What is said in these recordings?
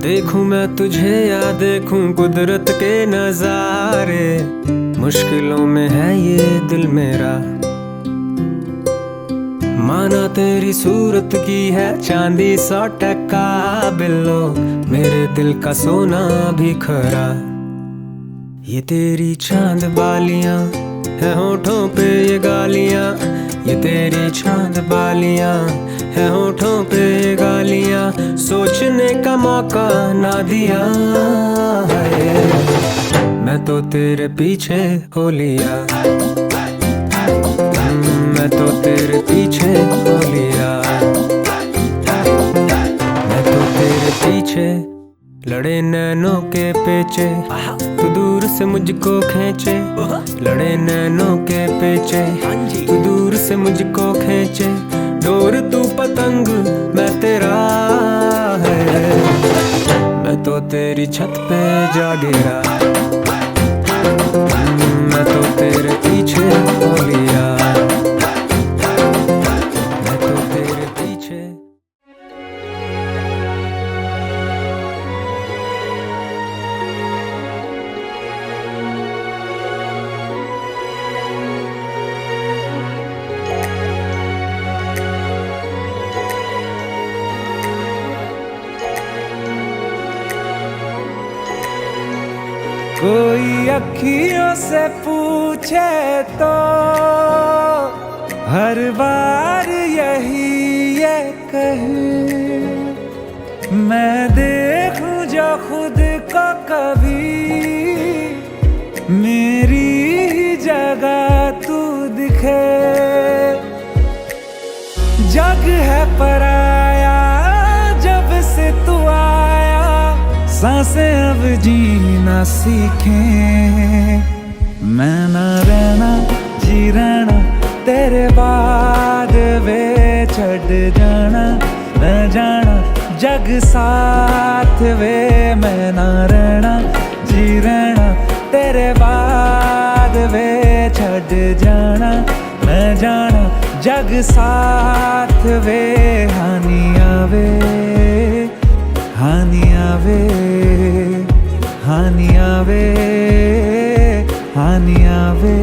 देखूं मैं तुझे या देखूं कुदरत के नजारे, मुश्किलों में है ये दिल मेरा। माना तेरी सूरत की है चांदी 100% बिल्लो, मेरे दिल का सोना भी खरा। ये तेरी चांद बालियां है होठों पे ये गालियां, ये तेरी चांद बालियां है होठों पे ये गालियां, सोचने का मौका ना दिया है। मैं तो तेरे पीछे हो लिया, मैं तो तेरे पीछे हो लिया, मैं तो तेरे पीछे। लड़े नैनों के पेचे तू दूर से मुझको खींचे, लड़े नैनों के पेचे तू दूर से मुझको खींचे। डोर तू पतंग मैं तेरा है, मैं तो तेरी छत पे जा गिरा, मैं तो तेरे पीछे हो लिया, मैं तो तेरे पीछे। कोई अखियों से पूछे तो हर बार यही ये कहे, मैं देखूं जो खुद को कभी मेरी ही जगह तू दिखे। जग है पराया जब से तू आया, सांसें अब जीना सीखें। मैं ना रहना जी रहना तेरे बाद वे छड़ जाना, मैं जाना जग साथ वे। मैं ना रहना जी रहना तेरे बाद वे छड़ जाना, मैं जाना जग साथ वे। हानि आवे हानि आवे हानि आवे हानि आवे।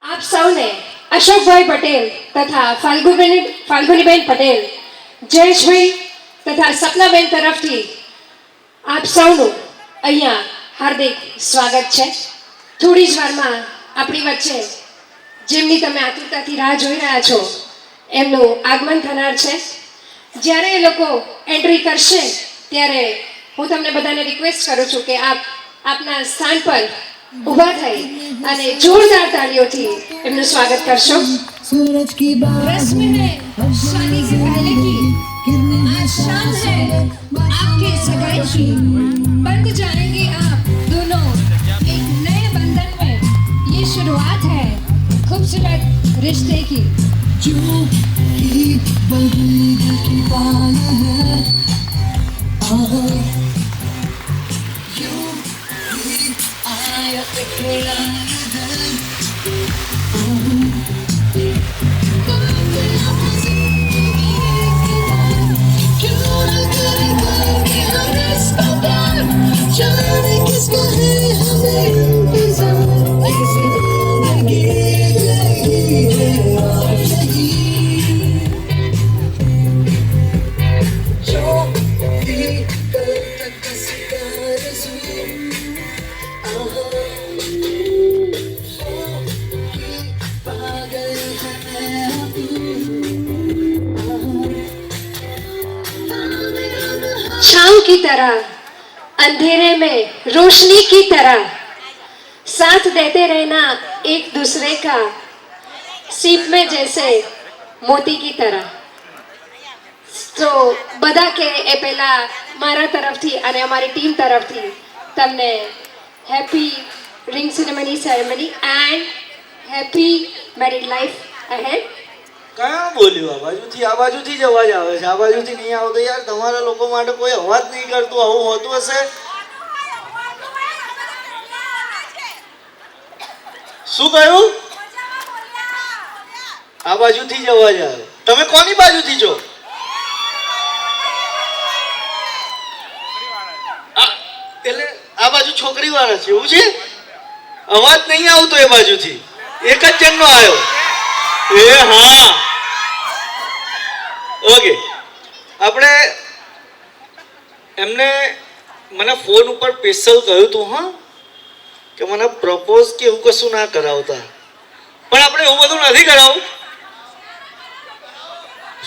आप સૌને અશોકભાઈ પટેલ તથા ફાલ્ગુનીબેન પટેલ, જયેશભાઈ તથા સપનાબેન તરફથી આપ સૌનું અહીંયા હાર્દિક સ્વાગત છે। થોડી જ વારમાં આપણી વચ્ચે જેમની તમે આતુરતાથી રાહ જોઈ રહ્યા છો એમનું આગમન થનાર છે। જ્યારે એ લોકો એન્ટ્રી કરશે ત્યારે હું તમને બધાને રિક્વેસ્ટ કરું છું કે આપ આપના સ્થાન પર ઊભા થઈ અને જોરદાર તાળીઓથી એમનું સ્વાગત કરશો। सूरज की रस्म है शादी से पहले की, आज शाम है आपके सगाई की। बंध जाएंगे आप दोनों एक नए बंधन में, ये शुरुआत है खूबसूरत रिश्ते की। जो ही बंद की बाल है, यूं ही आया इकरार है। जाने किसका है हमें इंतजार, इस जिंदगी लगी है और नहीं। जो भी कल तक का रसूल पागल है शाम की तरह अंधेरे में रोशनी की तरह साथ देते रहना एक दूसरे का, सीप में जैसे मोती की तरह। तो બધા કે એ પહેલા મારા તરફથી અને અમારી ટીમ તરફથી તમને happy ring ceremony and happy married life ahead. કયા બોલ્યું? આ બાજુથી જ અવાજ આવે છે, આ બાજુથી નહીં આવતો યાર। તમારા લોકો માટે કોઈ અવાજ નહીં કરતું, આવું હોતું હશે? શું કહ્યું? આ બાજુથી જ અવાજ આવે. તમે કોની બાજુથી છો? એટલે આ બાજુ છોકરી વાળા છે એવું છે? અવાજ નહીં આવતો એ બાજુથી, એક જ જણનો આવ્યો. એ હા, ઓકે. આપણે એમને મને ફોન ઉપર સ્પેશિયલ કહ્યું હતું હા કે મને પ્રપોઝ કે એવું કશું ના કરાવતા, પણ આપણે એવું બધું નથી કરાવું.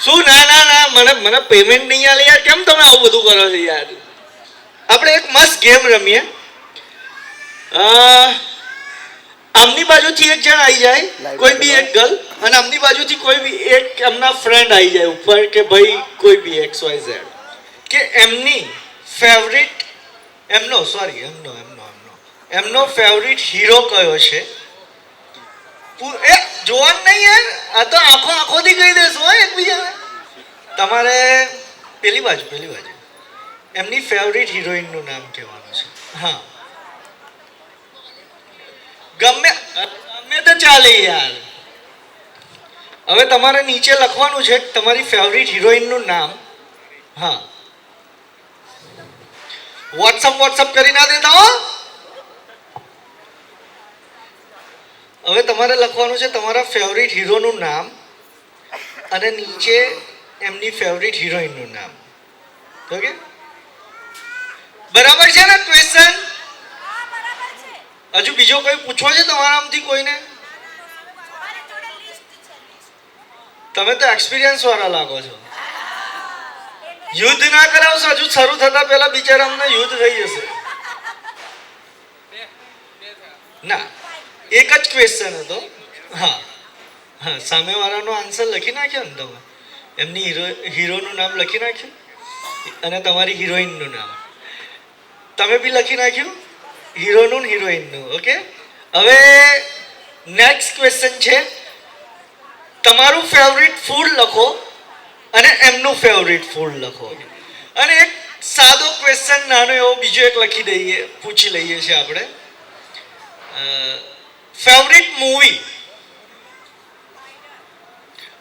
શું? ના ના ના, મને પેમેન્ટ નહીં આલે યાર. કેમ તમે આવું બધું કરો છો યાર? આપણે એક મસ્ત ગેમ રમીએ. આમની બાજુથી એક જણ આવી જાય, કોઈ બી એક ગર્લ, અને આમની બાજુથી કોઈ બી એક એમના ફ્રેન્ડ આવી જાય ઉપર કે ભાઈ કોઈ બી XYZ, કે એમની ફેવરિટ એમનો ફેવરિટ હીરો કયો છે. એ જોવાનું નહીં યાર, આ તો આંખોથી કહી દેશો હો એકબીજાને. તમારે પેલી બાજુ એમની ફેવરિટ હિરોઈનનું નામ કહેવાનું છે. હા, ગમે તો ચાલે યાર. હવે તમારે નીચે લખવાનું છે તમારી ફેવરિટ હિરોઈનનું નામ. હા, વોટ્સઅપ કરી ના દેતા હો. હવે તમારે લખવાનું છે તમારા ફેવરિટ હીરોનું નામ અને નીચે એમની ફેવરિટ હિરોઈનનું નામ. ઓકે, બરાબર છે ને ક્વેશ્ચન? હજુ બીજો કોઈ પૂછવો છે તમારામાંથી કોઈને? તમે તો એક્સપિરિયન્સ વાળા લાગો છો. યુદ્ધ ના કરાવશો, હજુ શરૂ થતા પહેલા બિચારા અમને યુદ્ધ થઈ જશે. ના, એક જ ક્વેશ્ચન હતો. હા હા, સામેવાળાનો આન્સર લખી નાખ્યો ને તમે? એમની હીરોનું નામ લખી નાખ્યું અને તમારી હિરોઈનનું નામ તમે બી લખી નાખ્યું, હીરોનું હિરોઈનનું. ઓકે, હવે નેક્સ્ટ ક્વેશ્ચન છે તમારું ફેવરિટ ફૂડ લખો અને એમનું ફેવરિટ ફૂડ લખો. અને એક સાદો ક્વેશ્ચન નાનો એવો બીજો એક લખી દઈએ, પૂછી લઈએ છીએ આપણે. Favourite movie.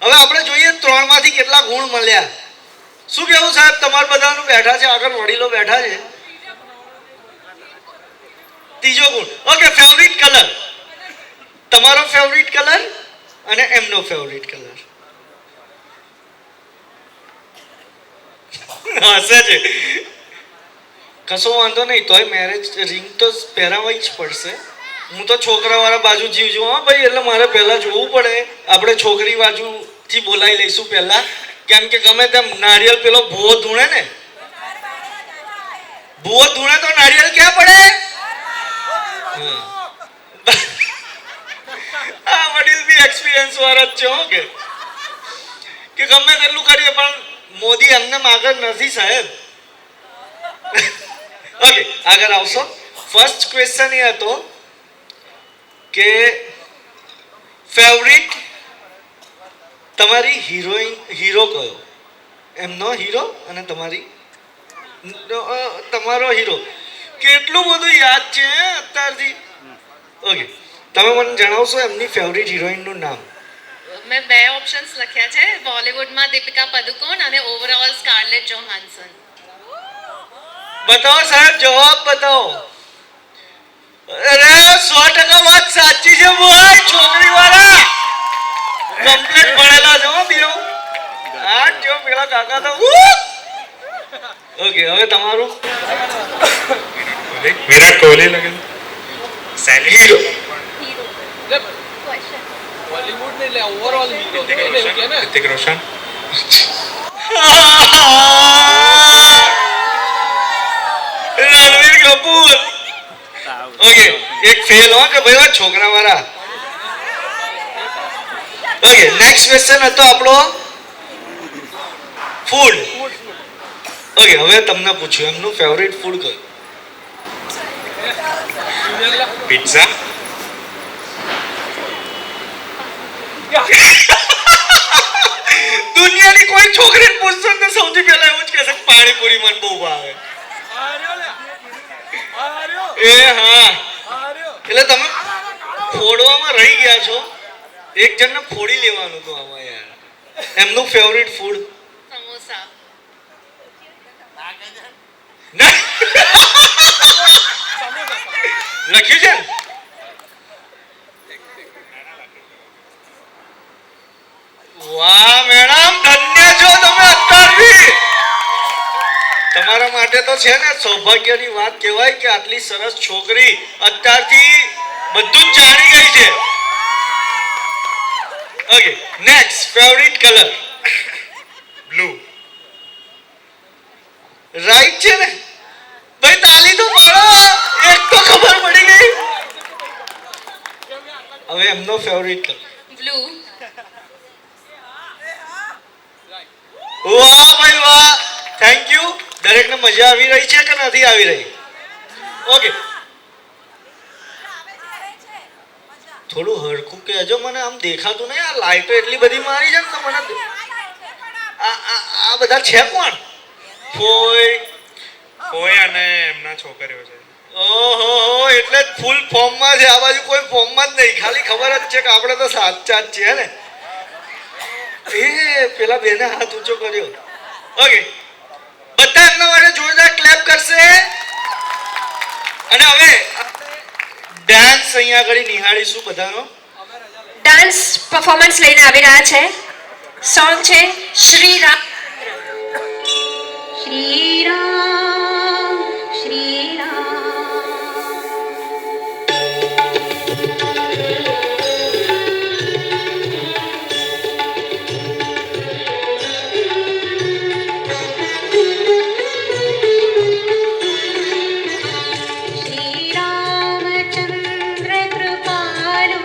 હવે આપણે જોઈએ 3 માંથી કેટલા ગુણ મળ્યા. શું કહેવું સાહેબ? તમારા બધાનું બેઠા છે આગળ, વડીલો બેઠા છે. ત્રીજો ગુણ. Okay, favourite colour. તમારો ફેવરિટ કલર અને એમનો ફેવરિટ કલર. હસે છે. કશો વાંધો નહીં, તોય મેરેજ રિંગ તો પહેરાવવી જ પડશે. હું તો છોકરાવાળા બાજુથી છું હા ભાઈ, એટલે મારે પહેલાં જોવું પડે. આપણે છોકરી બાજુથી બોલાવી લઈશું પહેલાં, કેમ કે ગમે તેમ નારિયેલ પેલો ભૂવો ધૂણે ને, ભૂવો ધૂણે તો નારિયેલ ક્યાં પડે? હા, વડીલ બી એક્સપિરિયન્સ વાળા જ છે હો, કે ગમે તેટલું કરીએ પણ મોદી એમને આગળ નથી સાહેબ. ઓકે, આગળ આવશો. ફર્સ્ટ ક્વેશ્ચન એ હતો કે ફેવરિટ તમારી હીરો કયો? એમનો હીરો અને તમારો હીરો. કેટલું બધું યાદ છે અત્યારથી. ઓકે, તમે મને જણાવશો એમની ફેવરિટ હિરોઈનનું નામ? મેં 2 ઓપ્શન્સ લખ્યા છે, બોલિવૂડમાં દીપિકા પાદુકોણ અને ઓવરઓલ સ્કાર્લેટ જોહાન્સન. બતાવો સાહેબ, જવાબ બતાવો. અરે 100% વાત સાચી છે ભાઈ, છોકરી વાળા કમ્પ્લીટ ભણેલા છો બીઓ. આ જો પેલા કાકા તો. ઓકે, હવે તમારું? વિરાટ કોહલી લગે. હીરો. બોલિવૂડ ને એટલે ઓવરઓલ હીરો એવું કે ને. ऋतिक रोशन. રણવીર કપૂર. ઓકે, એક ફેલ હો કે ભાઈ છોકરા વાળા. ઓકે, નેક્સ્ટ ક્વેશ્ચન હતો આપણો ફૂડ. ઓકે, હવે તમને પૂછ્યું એમનું ફેવરિટ ફૂડ કયું? पिज्जा. દુનિયાની કોઈ છોકરીને પૂછશો ને સૌથી પહેલા એવું જ કહેશે પાણીપુરી મને બહુ ભાવે. એ હા, એટલે તમે ફોડવામાં રહી ગયા છો. એક જણને ફોડી લેવાનું તો આમાં યાર. એમનું ફેવરિટ ફૂડ સમોસા. લખ્યું છે ને? વાહ મેડમ, ધન્ય છો તમે અત્યારથી. તમારા માટે તો છે ને સૌભાગ્યની વાત કહેવાય કે આટલી સરસ છોકરી અત્યારથી બધું જ જાણી ગઈ છે. Okay, next favourite colour blue. Right છે ને ભાઈ? તાલી તો પાડો, એક તો ખબર પડી ગઈ. હવે એમનો ફેવરિટ કલર બ્લુ. વાહ ભાઈ વાહ, થેન્ક યુ. દરેકને મજા આવી રહી છે કે નથી આવી રહી? ઓકે, થોડું હરખું કહેજો, મને આમ દેખાતું નહીં. આ લાઈટો એટલી બધી મારી છે ને તો મને આ બધા છે કોણ? ફોય કોઈ અને એમના છોકરીઓ છે. ઓહો, એટલે જ ફૂલ ફોર્મમાં છે. આ બાજુ કોઈ ફોર્મમાં જ નહીં, ખાલી ખબર જ છે કે આપણે તો સાચા જ છીએ ને. એ પેલા બેને હાથ ઊંચો કર્યો. ઓકે, બધા એમના માટે જોરદાર ક્લેપ કરશે. અને હવે ડાન્સ અહીંયા આગળ નિહાળીશું બધાનો. ડાન્સ પરફોર્મન્સ લઈને આવી રહ્યા છે. સોંગ છે શ્રી રામ. શ્રી રામ શ્રી રામ. श्रीरामचन्द्र कृपालु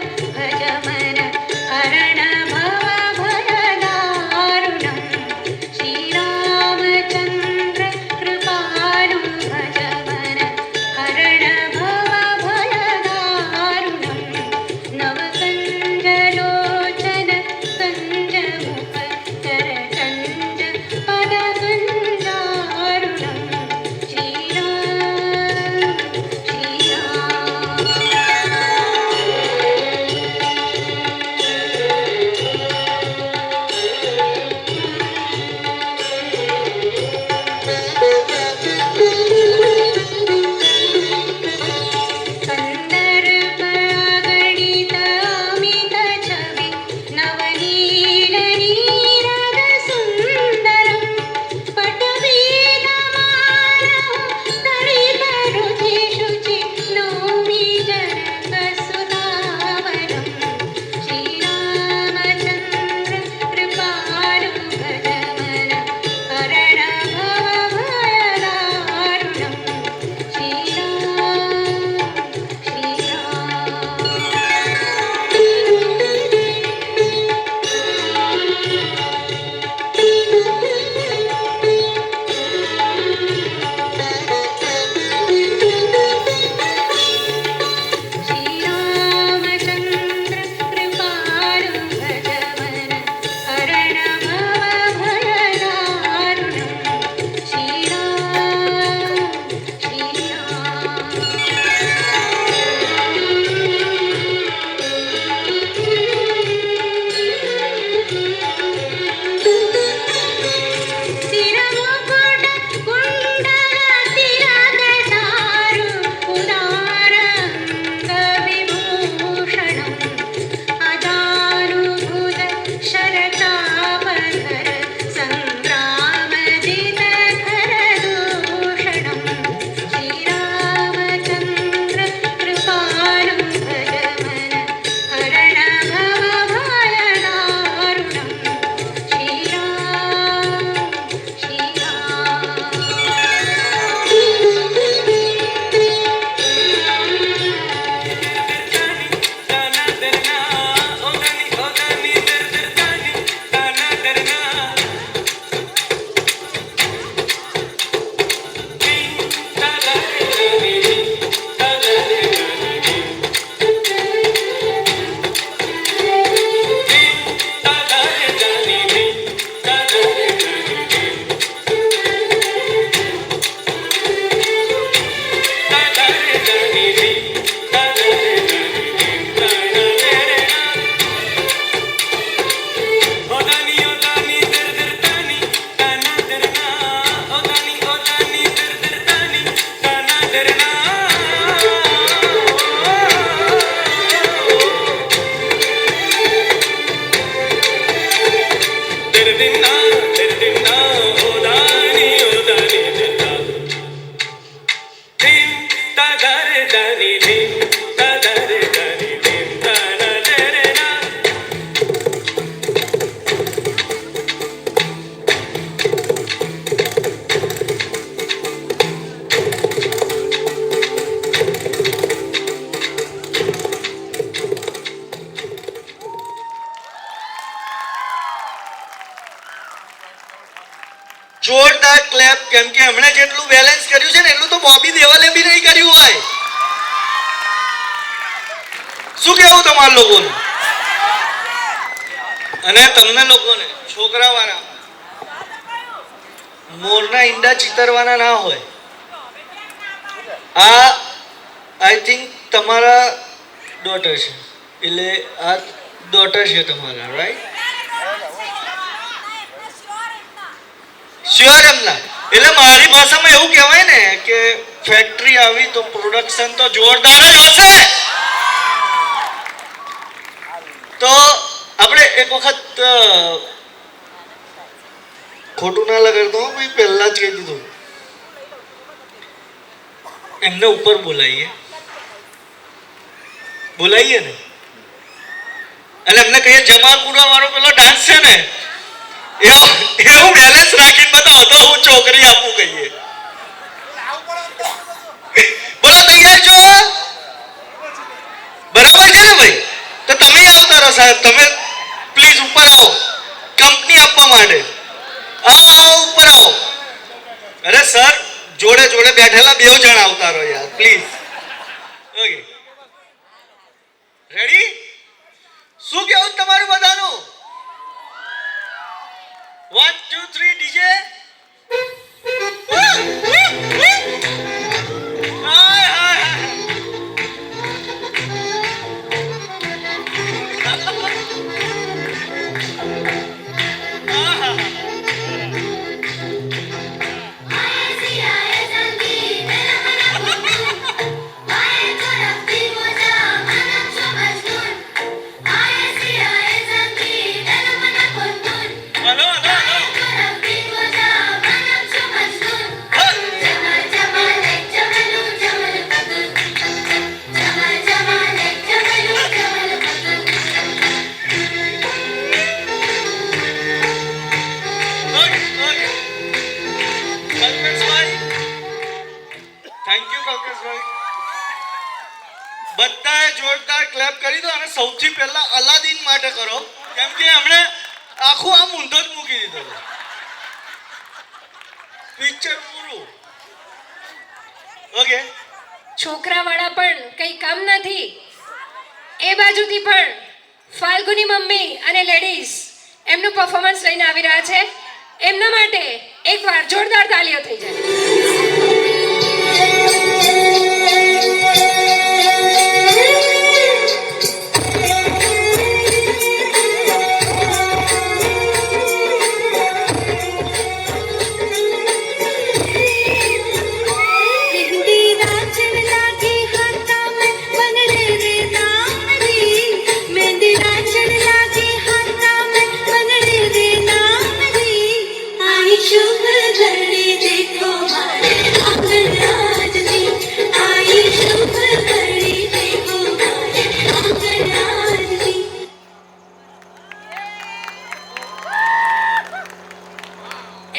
તદરે ધની ધીમ તદરે ધની ધીમ તદરે ના. જોરદાર ક્લેપ, કેમ કે એમણે જેટલું બેલેન્સ કર્યું છે ને એટલું તો બોબી દેવલે બી નહીં કર્યું હોય. શું કેવું તમારા લોકોને અને તમને લોકોને? છોકરાવાળા મોરના ઈંડા ચિતરવાના ના હોય. આ આઈ થિંક તમારા ડોટર છે, એટલે આ ડોટર છે તમારા, રાઈટ? શ્યોર એમના. એટલે મારી ભાષામાં એવું કહેવાય ને કે ફેક્ટરી આવી તો પ્રોડક્શન તો જોરદાર જ હશે. તો આપણે એક વખત ખોટું ના લગાડતો ભાઈ, પહેલા જ કહી દીધું, એમને ઉપર બોલાઈએ ને, અને એમને કહીએ જમાલપુરા વાળો પેલો ડાન્સ છે ને એવું બેલેન્સ રાખીને બતાવો તો હું છોકરી આપું કહીએ. બોલો તૈયાર છો? બરાબર છે ને ભાઈ? તો તમે આવતા રહો સાહેબ, તમે પ્લીઝ ઉપર આવો કંપની આપવા માટે. આવો ઉપર આવો. અરે સર જોડે જોડે બેઠેલા બેવ જણ આવતા રહો યાર પ્લીઝ. Okay ready? શું કેવું તમારું બધાનું? 1 2 3 ડીજે. હાય હાય બધાએ જોરદાર ક્લેપ કરી દો. અને સૌથી પહેલા અલાદીન માટે કરો, કેમ કે એમણે આખું આમ ઊંધો જ મૂકી દીધો. પિક્ચર પૂરું. ઓકે છોકરાવાળા પણ કંઈ કામ નથી. એ બાજુથી પણ ફાલ્ગુની મમ્મી અને લેડીઝ એમનું પરફોર્મન્સ લઈને આવી રહ્યા છે. એમના માટે એકવાર જોરદાર તાલીઓ થઈ જાય.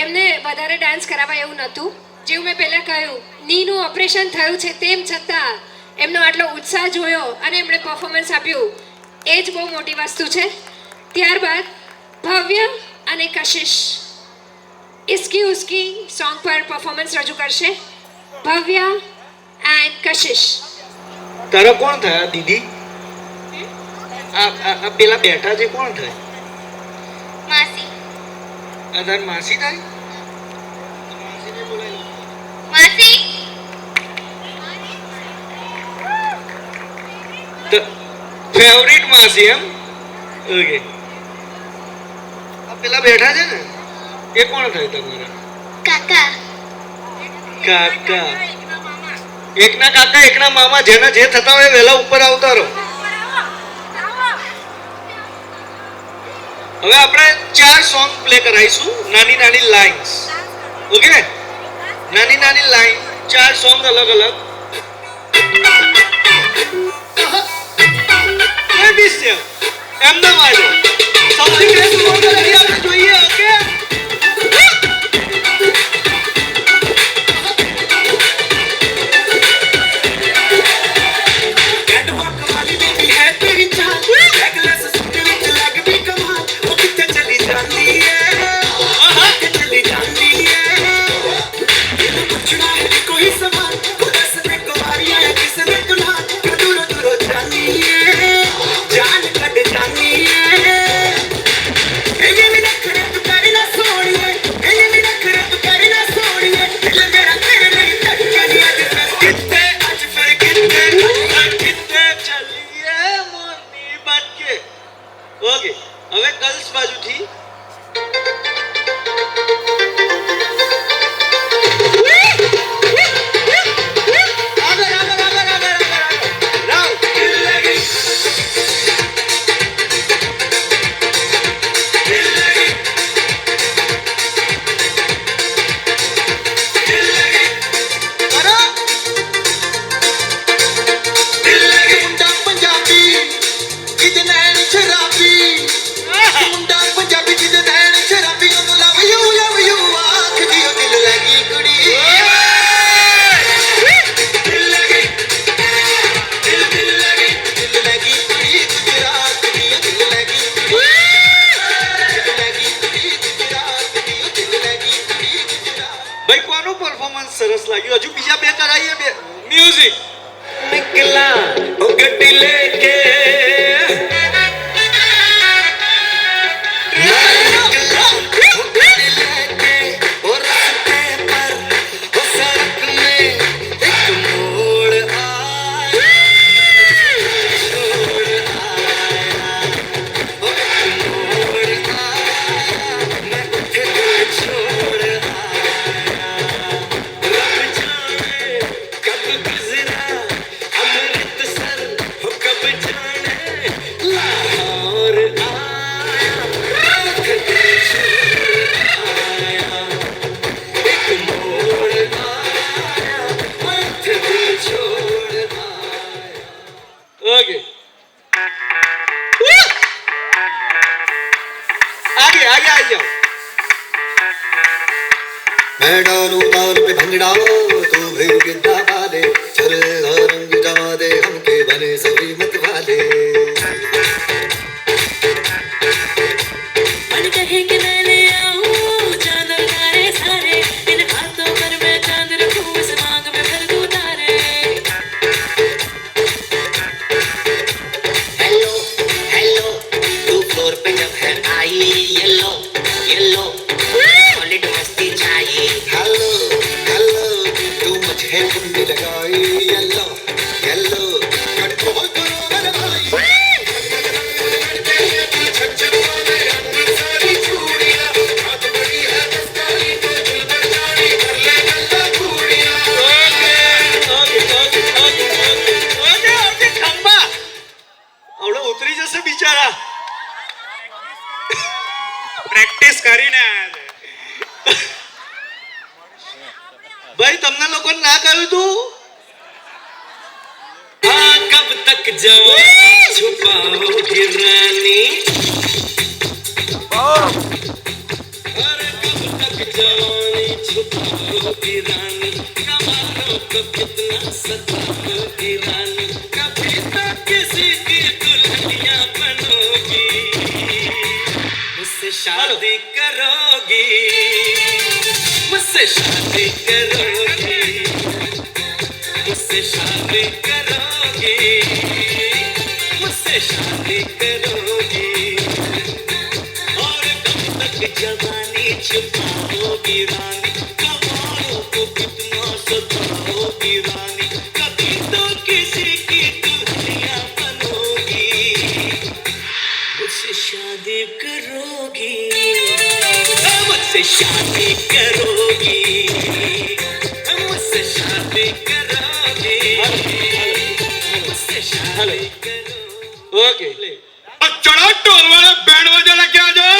એમને વધારે ડાન્સ કરાવવા એવું નહોતું. જેવું મેં પહેલાં કહ્યું, નીનું ઓપરેશન થયું છે તેમ છતાં એમનો આટલો ઉત્સાહ જોયો અને એમણે પરફોર્મન્સ આપ્યું, એ જ બહુ મોટી વસ્તુ છે. ત્યારબાદ ભવ્ય અને કશિશ ઇસકી ઉસકી સોંગ પર પરફોર્મન્સ રજૂ કરશે. ભવ્ય એન્ડ કશિશ. તારા કોણ થયા દીદી? આ પેલા બેઠા છે કોણ થાય? માસી. આ તાર માસી થાય? માસી ફેવરિટ માસી એમ? ઓકે. આ પેલા બેઠા છે ને એ કોણ થાય તમારા? કાકા. કાકા. એકના કાકા એકના મામા, જેના જે થતા હોય વહેલા ઉપર આવતા રહો. હવે આપણે 4 સોંગ પ્લે કરાઈશું, નાની નાની લાઇન્સ. ઓકે? નાની નાની લાઇન, 4 સોંગ અલગ અલગ. બી સેમ એમને વાળો સૌથી બેસ્ટ મોડલ અહીં આપણે જોઈએ ઓકે ઓકે હવે ગર્લ્સ બાજુથી પરફોર્મન્સ સરસ લાગ્યું હજુ બીજા બે કરાઈએ બે મ્યુઝિક નિકલા ઓ ગड्डी લેકે ओके आगे आगे आ जाओ मैं डालू ताल पे भंगड़ा तू भी गिद्दा वाले चले रंग जमा दे हमके बने सभी मत वाले मन कहे कि मैं ले आऊं चादर तारे सारे इन हाथों पर मैं चांद रखूं इस मांग में भर दूं तारे हेलो हेलो तू फ्लोर पे जब है आई येलो येलो सॉलिड मस्ती चाहिए हेलो हेलो तू मुझे कुंडी लगाई येलो येलो कंट्रोल करो मेरे भाई આવડે ઉતરી જશે બિચારા પ્રેક્ટિસ કરીને આયા છે ભાઈ તમને લોકોને ના કહ્યું તું हाँ कब तक जाओ छुपाओगी रानी अरे कब तक जवानी छुपाओगी रानी कमालों को कितना सताओगी रानी कभी तो किसी की दुल्हनिया बनोगी मुझसे शादी करोगी मुझसे शादी करोगी मुझसे शादी करोगी मुझसे शादी करोगी और कब तक जवानी छुपाओगी रानी कमालों को कितना सताओगी रानी कभी तो किसी की दुल्हनिया बनोगी मुझसे शादी करोगी मुझसे शादी करोगी मुझसे शादी करोगी मुझसे शादी करोगी ઓકે ચલો ઢોલ વાળા બેન્ડ વાજા લેકે આ જાઓ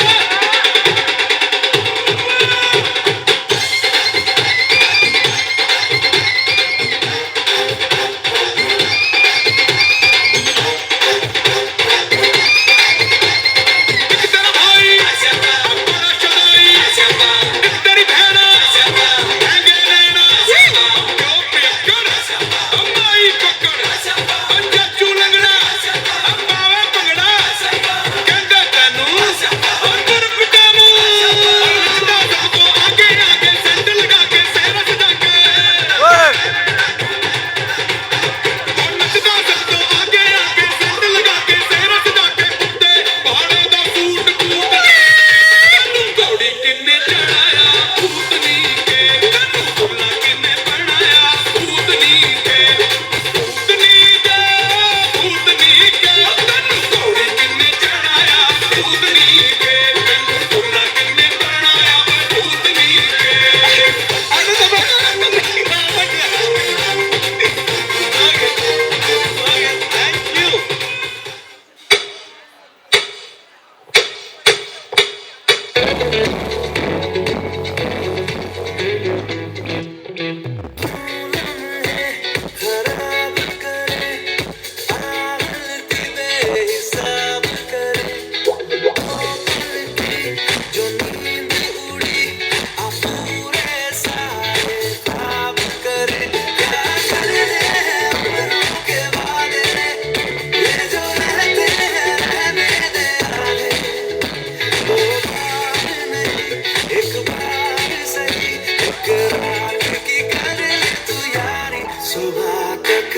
सुबह तक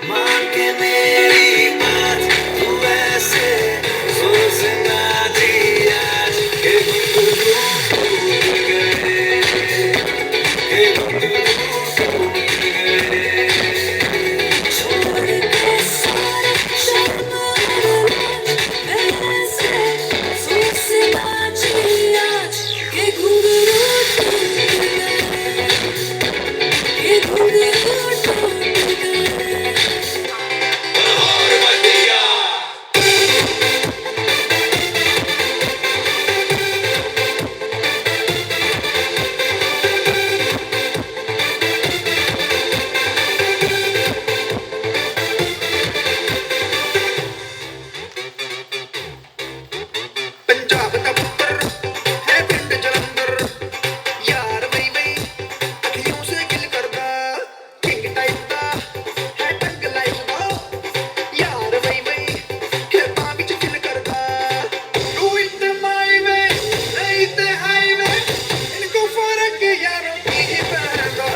मान के मेरी बात तू ऐसे सोचना थी आज के घुंघरू टूट गए के घुंघरू टूट गए छोड़ के सारे शर्म ऐसे सोचना थी आज के घुंघरू टूट गए के घुंघरू टूट गए और बतिया पंजाब दा पुत्तर है पिंड जलंधर यार वही वही अखियों से गिल करदा किंग टाइप दा है टंग लाइफ दा यार वही वही खेतां विच चिल करदा डू इट माय वे नहीं ते हाईवे इनको फर्क यारों की पैदा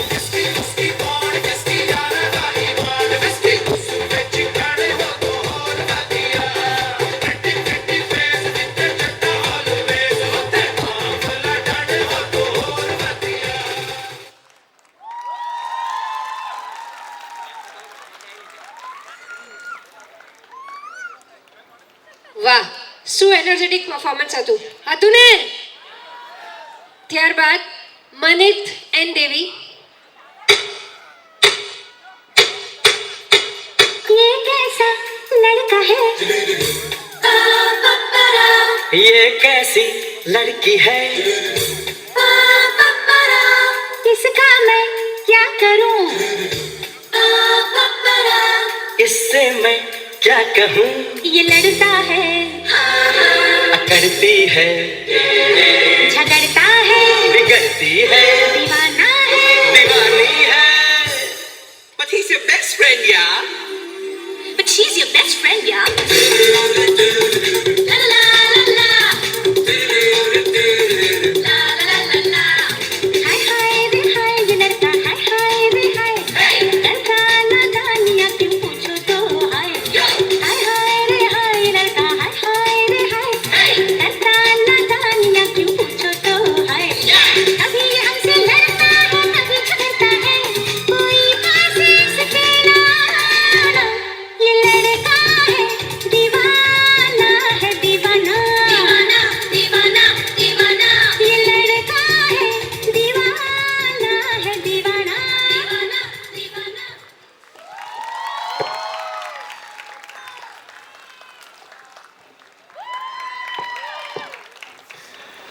किसकी किसकी कौन किसकी यार वाली बात किसकी कुसु विच खाने हो तो और बतिया pretty pretty face with the chatta always होते आंवला डांडे हो तो और बतिया વાહ, શું એનર્જેટિક પરફોર્મન્સ હતું ને? ત્યારબાદ મનિત એન્ડ દેવી. ये कैसा लड़का है ये कैसी लड़की है इसका मैं क्या करूं इससे मैं क्या कहूँ ये लड़ता है अकड़ती है झगड़ता है बिगड़ती है दीवाना है दीवानी है but he's your best friend यार but she's your best friend यार ला ला ला ला ला ला ला ला हाय हाय रे हाय ये लड़का हाय हाय रे हाय लड़का नादानियाँ क्यों पूछो तो हाय हाय हाय रे हाय ये लड़का हाय हाय रे हाय लड़का नादानियाँ क्यों पूछो तो हाय कभी हमसे लड़ता है कभी झगड़ता है कोई बात इसके ना ये लड़का है दीवाना दीवाना दीवाना दीवाना ये लड़का है दीवाना दीवाना दीवाना.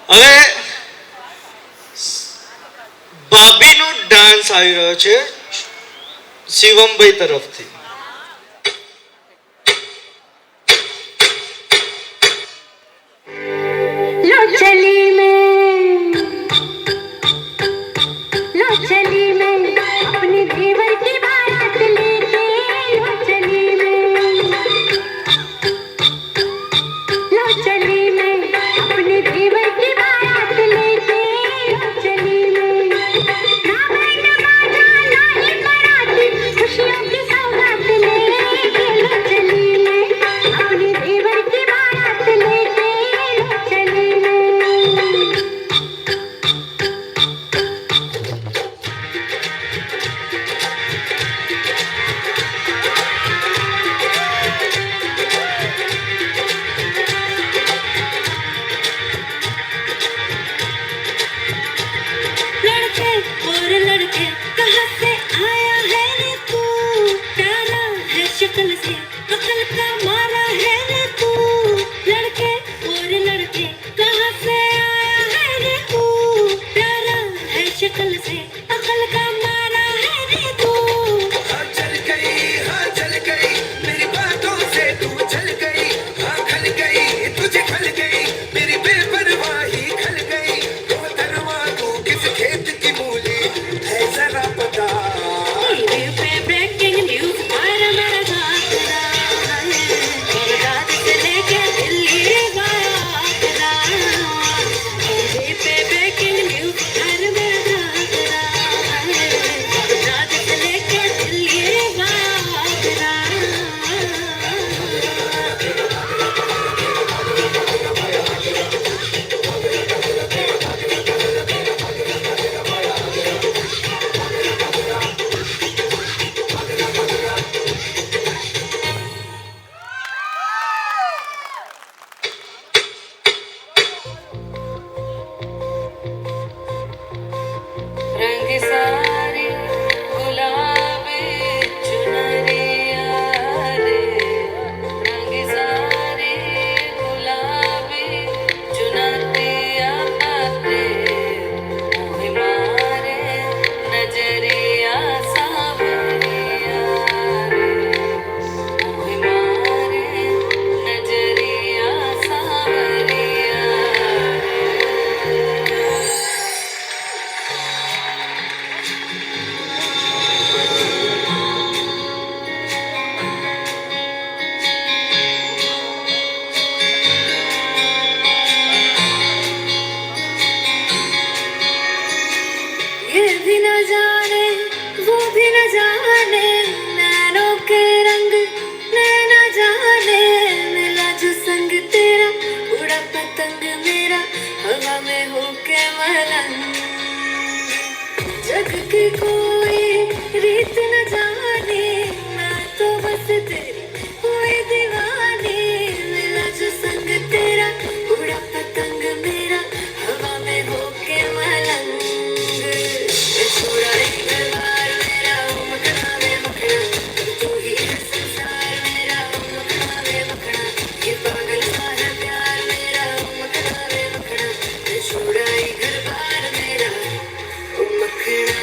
હવે ભાભીનો ડાન્સ આવી રહ્યો છે શિવમભાઈ તરફથી. लो चली मैं अपने देवर की बारात लेके लो चली मैं अपने देवर की बारात लेके लो चली मैं ना बैंड बाजा ना ही बाराती खुशियों की सौगात लेके लो चली मैं अपने देवर की बारात लेके लो चली मैं. लड़के और लड़के कहाँ से आया है रे तू प्यारा है शक्ल से अकल का मारा है रे तू लड़के और लड़के कहाँ से आया है रे तू प्यारा है शक्ल से अकल का मारा है रे तू हाँ चल गई मेरी बातों से तू चल गई हाँ खल गई तुझे खल गई मेरी बेपरवाही खल गई तो धनवा तू किस खेत की मूली है जरा पता टीवी पे ब्रेकिंग न्यूज हमारा मेरा गाता है हवा में होके मलंग जग की कोई रीत न जाने मैं तो बस तेरी कोई दीवानी मिला जो संग तेरा उड़ा पतंग मेरा हवा में होके मलंग छोड़ा एक दरबार मेरा मखना में मखना तू ही है संसार मेरा मखना में मखना ये पागल सा है प्यार मेरा मखना में मखना छोड़ा एक दरबार मेरा मखना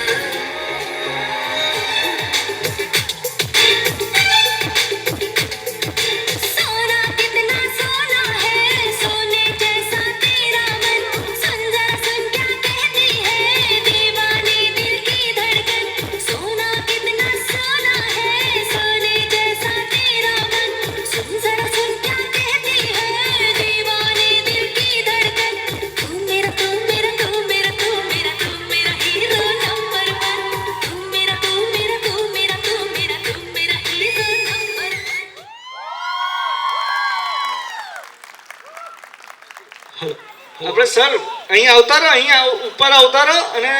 सोना कितना सोना है सोने जैसा तेरा मन सुन जरा सुन क्या कहती है दीवानी दिल की धड़कन सोना कितना सोना है सोने जैसा तेरा मन सुन जरा सुन क्या कहती है दीवानी दिल की धड़कन तू मेरा तू मेरा तू मेरा तू मेरा तू मेरा हीरो नंबर वन तू मेरा तू मेरा तू मेरा तू मेरा तू मेरा हीरो नंबर वन આપણે સર અહીં આવતા રહો, અહીં ઉપર આવતા રહો. અને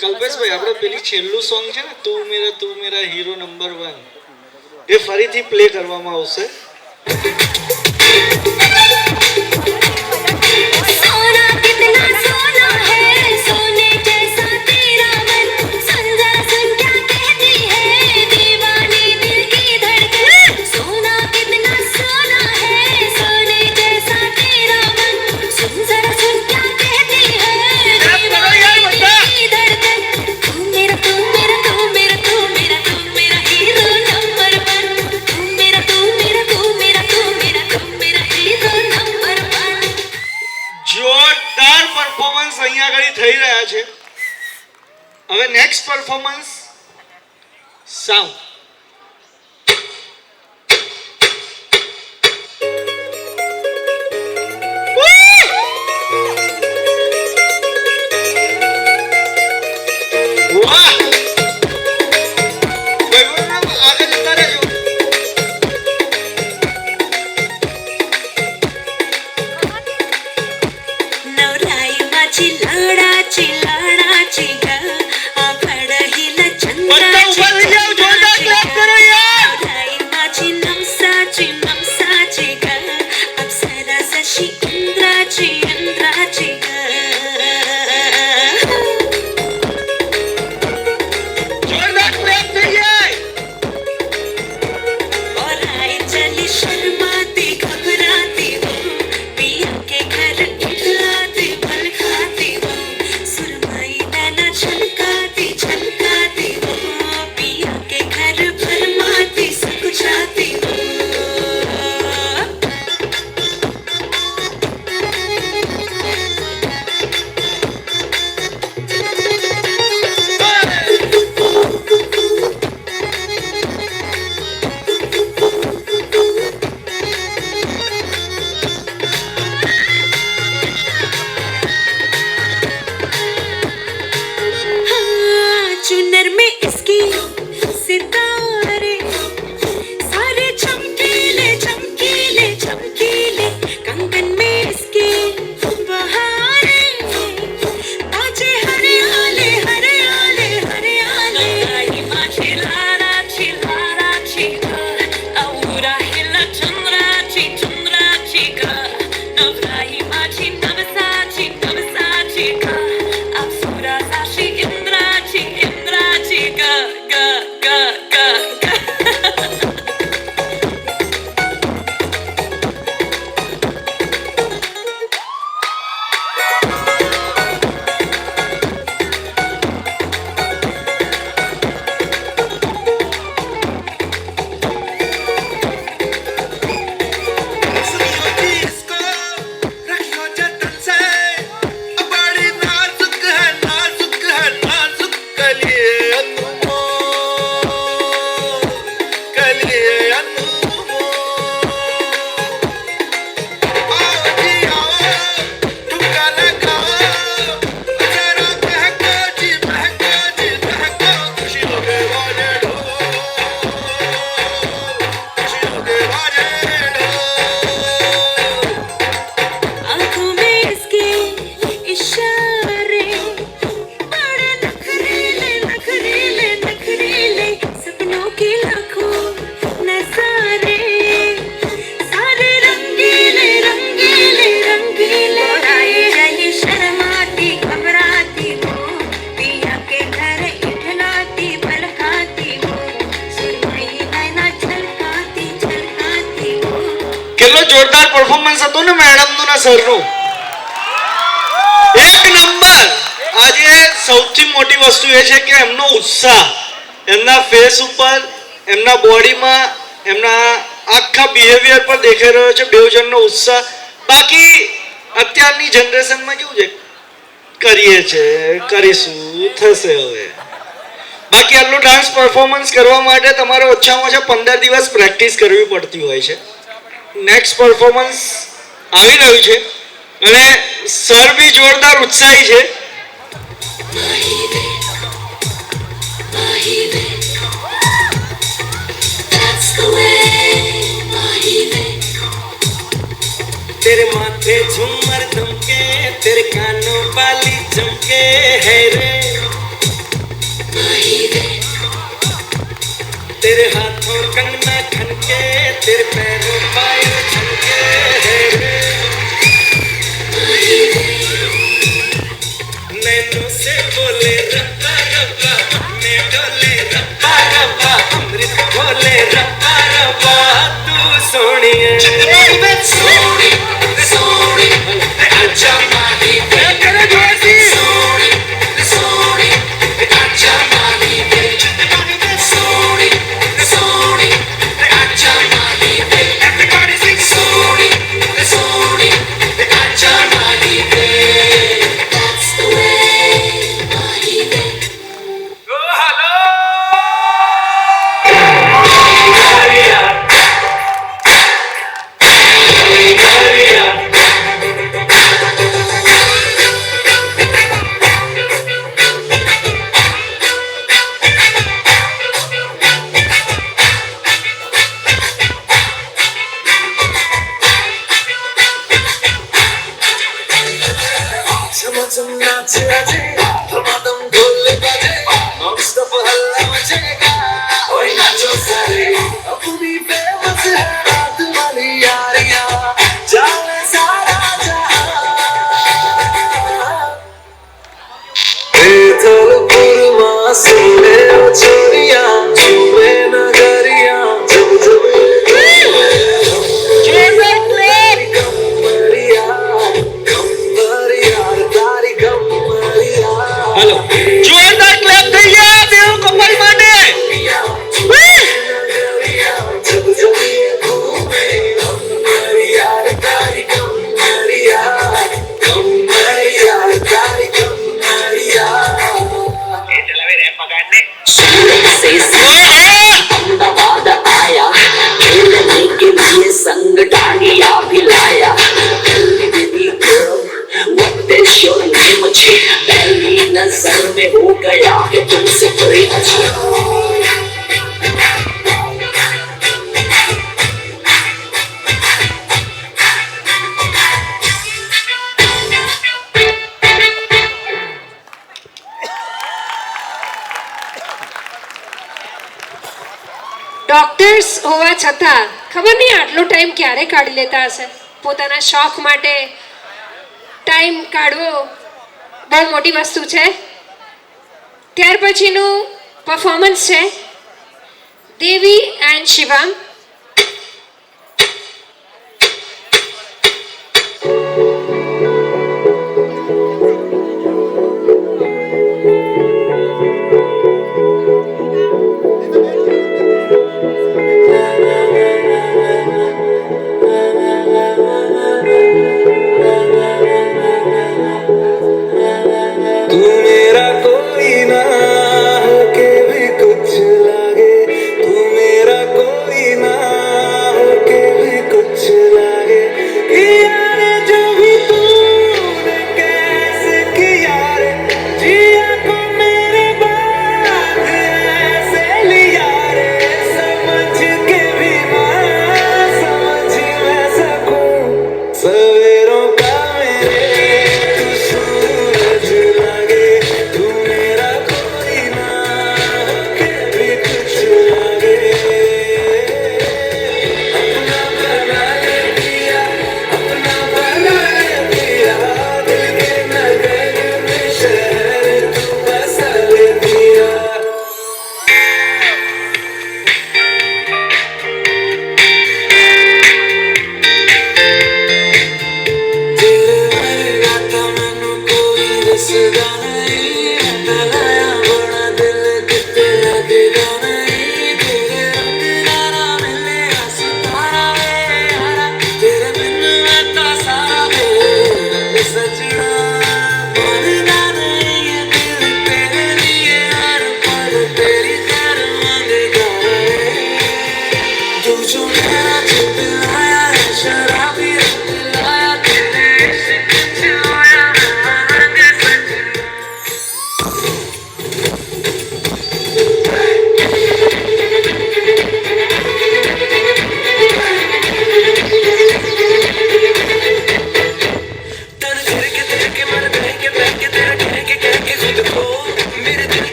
કલ્પેશભાઈ, આપણે પેલી છેલ્લું સોંગ છે ને તું મેરા હીરો નંબર 1 એ ફરીથી પ્લે કરવામાં આવશે. सोना कितना सोना है सोने जैसा तेरा मन सुन जरा सुन क्या कहती है दीवानी दिल की धड़कन सोना कितना सोना है सोने जैसा तेरा मन सुन जरा सुन क्या कहती है दीवानी दिल की धड़कन तू मेरा तू मेरा तू मेरा तू मेरा तू मेरा हीरो नंबर वन तू मेरा तू मेरा तू मेरा तू मेरा तू मेरा हीरो नंबर वन જોરદાર પરફોર્મન્સ અહીંયા આગળ થઈ રહ્યા છે. હવે નેક્સ્ટ પરફોર્મન્સ સાઉન્ડ. વાહ! વૈભવરામ, આગળ જતા રહેજો. नवराई माझी लाडाची लाडाची ग आवड हिला બધા ઊભા થઈ જાઓ, જોરદાર चंद्राची જોરદાર પરફોર્મન્સ હતું ને મેડમનું ને સરનું, એક નંબર. આજે સૌથી મોટી વસ્તુ એ છે કે એમનો ઉત્સાહ એમના ફેસ ઉપર, એમના બોડીમાં, એમના આખા બિહેવિયર પર દેખાઈ રહ્યો છે, બેઉ જણનો ઉત્સાહ. બાકી અત્યારની જનરેશનમાં કેવું છે, કરીએ છે, કરીશું, થશે હવે. બાકી આટલું ડાન્સ પરફોર્મન્સ કરવા માટે તમારે ઓછામાં ઓછા 15 દિવસ પ્રેક્ટિસ કરવી પડતી હોય છે. નેક્સ્ટ પરફોર્મન્સ આવી રહ્યું છે અને સર બી જોરદાર ઉત્સાહી છે. तेरे माथे झूमर धमके, तेरे कानों वाली चमके है रे, तेरे हाथों कंगना खनके, तेरे पैरों पायल छनके है रे, नैनों से बोले रब्बा रब्बा, मैं डोले रब्बा रब्बा, अमृत बोले रब्बा रब्बा, तू सोनी है सोनी सोनी, अच्छा माही वे करे जोशी सोनी सोनी, अच्छा माही वे सोनी सोनी, अच्छा माही वे, everybody sing सोनी सोनी, अच्छा माही वे, that's the way Mahi way. Oh hello doctors હોવા છતાં ખબર નહીં આટલો ટાઈમ ક્યારે કાઢી લેતા હશે. પોતાના શોખ માટે ટાઈમ કાઢવો બહુ મોટી વસ્તુ છે. ત્યાર પછીનું પરફોર્મન્સ છે દેવી એન્ડ શિવાંગ. कोई ना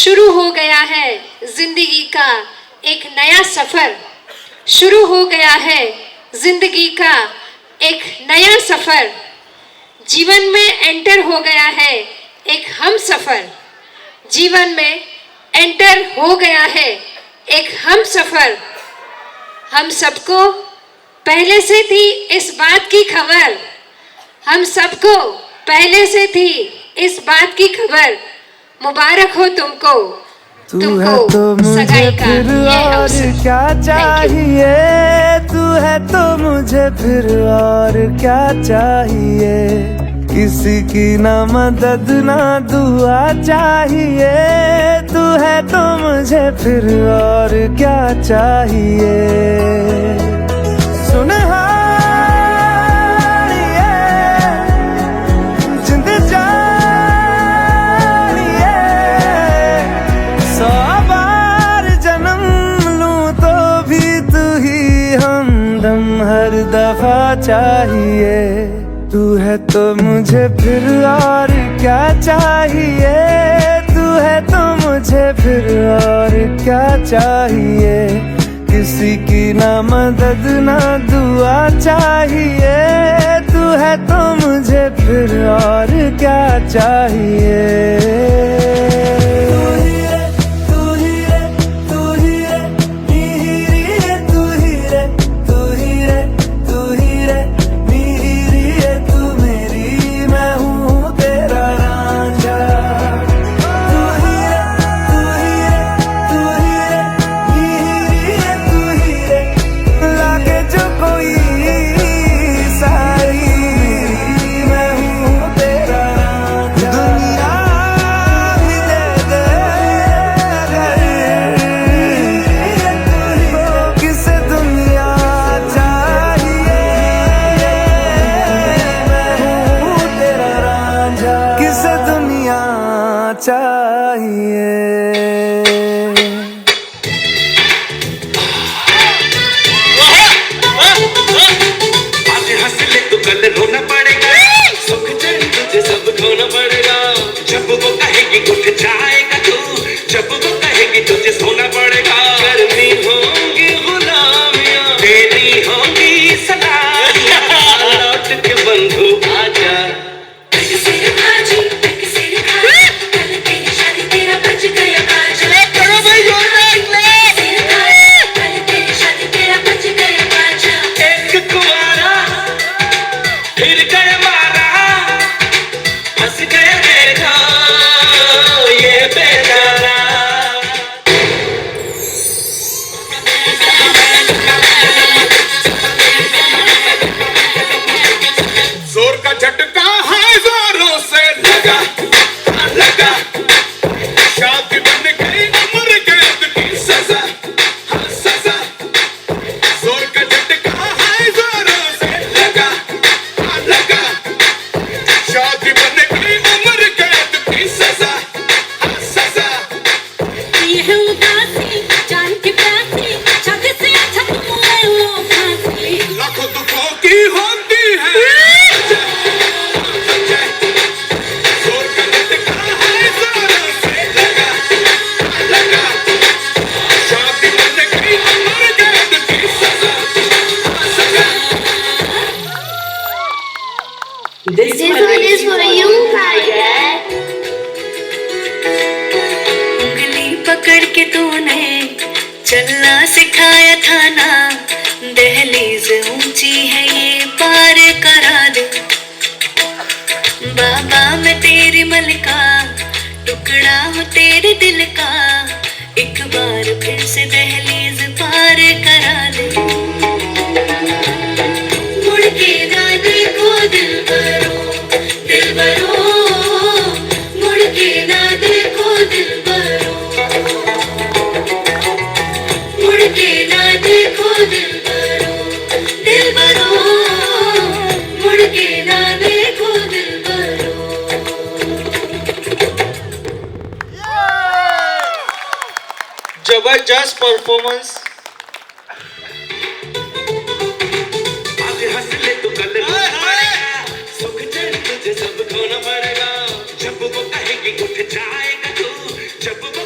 शुरू हो गया है जिंदगी का एक नया सफर, शुरू हो गया है जिंदगी का एक नया सफर, जीवन में एंटर हो गया है एक हम सफर, जीवन में एंटर हो गया है एक हम सफर। हम सबको पहले से थी इस बात की खबर, हम सबको पहले से थी इस बात की खबर, मुबारक हो तुमको, तू है तो मुझे फिर और क्या चाहिए, तू है तो मुझे फिर और क्या चाहिए, किसी की ना मदद ना दुआ चाहिए, तू है तो मुझे फिर और क्या चाहिए। सुनहारिए जिंद जानिए, 100 बार जन्म लूं तो भी तू ही हमदम हर दफा चाहिए, तू है तो मुझे फिर और क्या चाहिए, तू है तो मुझे फिर और क्या चाहिए, किसी की ना मदद ना दुआ चाहिए, तू है तो मुझे फिर और क्या चाहिए। रोना पड़ेगा, सुख चैन तुझे सब खोना पड़ेगा, जब वो कहेगी उठ जाएगा तू, जब वो कहेगी तुझे सोना पड़ेगा, करनी होंगी गुलामियां, देनी होंगी सलामियां, लौट के बंधु आजा। This one is for you, Tiger. उंगली पकड़ के तूने चलना सिखाया था ना, दहलीज ऊंची है ये पार करा दे, बाबा मैं तेरी मलिका, टुकड़ा हूँ तेरे दिल का, एक बार फिर से दहलीज पार करा दे, मुड़ के ना देखो दिलबरो, दिलबरो, मुड़ के ना देखो दिलबरो, मुड़ के ना देखो दिलबरो, दिलबरो, मुड़ के ना देखो दिलबरो। जबरदस्त परफॉर्मेंस। हंस ले तो कल रोना पड़ेगा, सुख चैन तुझे सब खोना पड़ेगा, जब वो कहेगी उठ जाएगा तू, जब वो